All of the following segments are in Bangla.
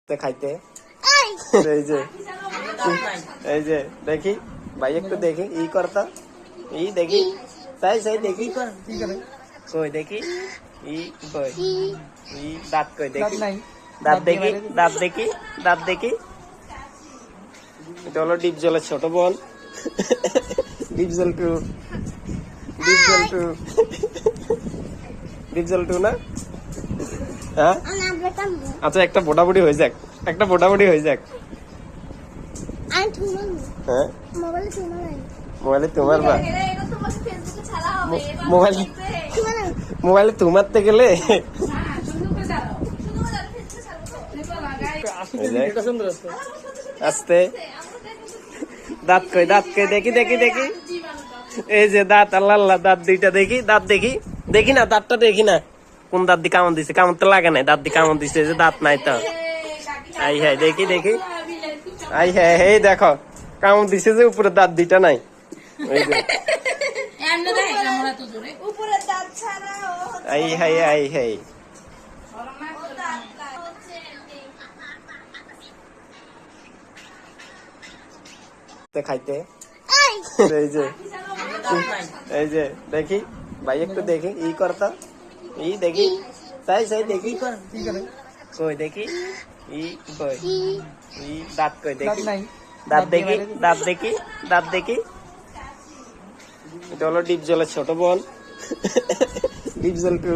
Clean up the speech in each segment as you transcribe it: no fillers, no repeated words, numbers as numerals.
খাইতে এই যে এই যে দেখি ভাই একটু দেখি ই করতা ই দেখি তাই সাই দেখি কই দেখি ই কই ই দাঁত কই দেখি দাঁত দেখি দাঁত দেখি দাঁত দেখি এটা হলো ডিপ জলের ছোট বোন ডিপ জল টু ডিপ জল টু ডিপ জল টু না হ্যাঁ আচ্ছা একটা বোটাবুটি হয়ে যাক একটা বোটাবুটি হয়ে যাক হ্যাঁ মোবাইলে তোমার বা মোবাইলে তোমারতে গেলে আস্তে দাঁত কই দেখি দেখি দেখি এই যে দাঁত আল্লাহ আল্লাহ দাঁত দুইটা দেখি দাঁত দেখি দেখি না দাঁতটা দেখি না কোন দাঁত দিয়ে কামড় দিছে কামড় তো লাগে নাই দাঁত দিয়ে কামড় দিছে যে দাঁত নাই তো আই হ্যাঁ দেখি দেখি আই হ্যাঁ এই দেখো কামড় দিছে যে উপরে দাঁত দুইটা নাই আই হাই আই হাই খাইতে এই যে এই যে দেখি ভাই একটু দেখি ই করতা ই দেখি তাই সাই দেখি কই দেখি ই কই ই দাঁত কই দেখি দাঁত দেখি দাঁত দেখি দাঁত দেখি এটা হলো ডিপ জলের ছোট বোন ডিপ জল টু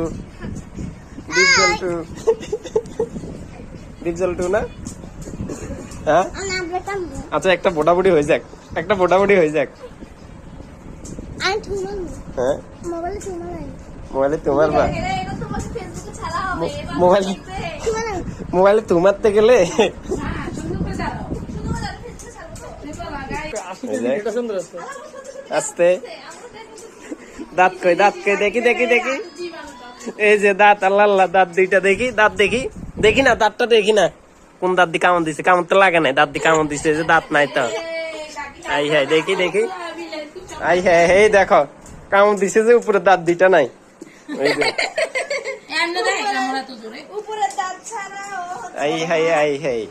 ডিপ জল টু ডিপ জল টু না হ্যাঁ আচ্ছা একটা বোটাবুটি হয়ে যাক একটা বোটাবুটি হয়ে যাক হ্যাঁ মোবাইলে তোমার বা মোবাইলে তোমারতে গেলে আস্তে দাঁত কই দেখি দেখি দেখি এই যে দাঁত আল্লাহ আল্লাহ দাঁত দুইটা দেখি দাঁত দেখি দেখি না দাঁতটা দেখি না কোন দাঁত দিয়ে কামড় দিছে কামড় তো লাগে নাই দাঁত দিয়ে কামড় দিছে যে দাঁত নাই তো আই হ্যাঁ দেখি দেখি আই হ্যাঁ এই দেখো কামড় দিছে যে উপরে দাঁত দুইটা নাই আই হাই আই হাই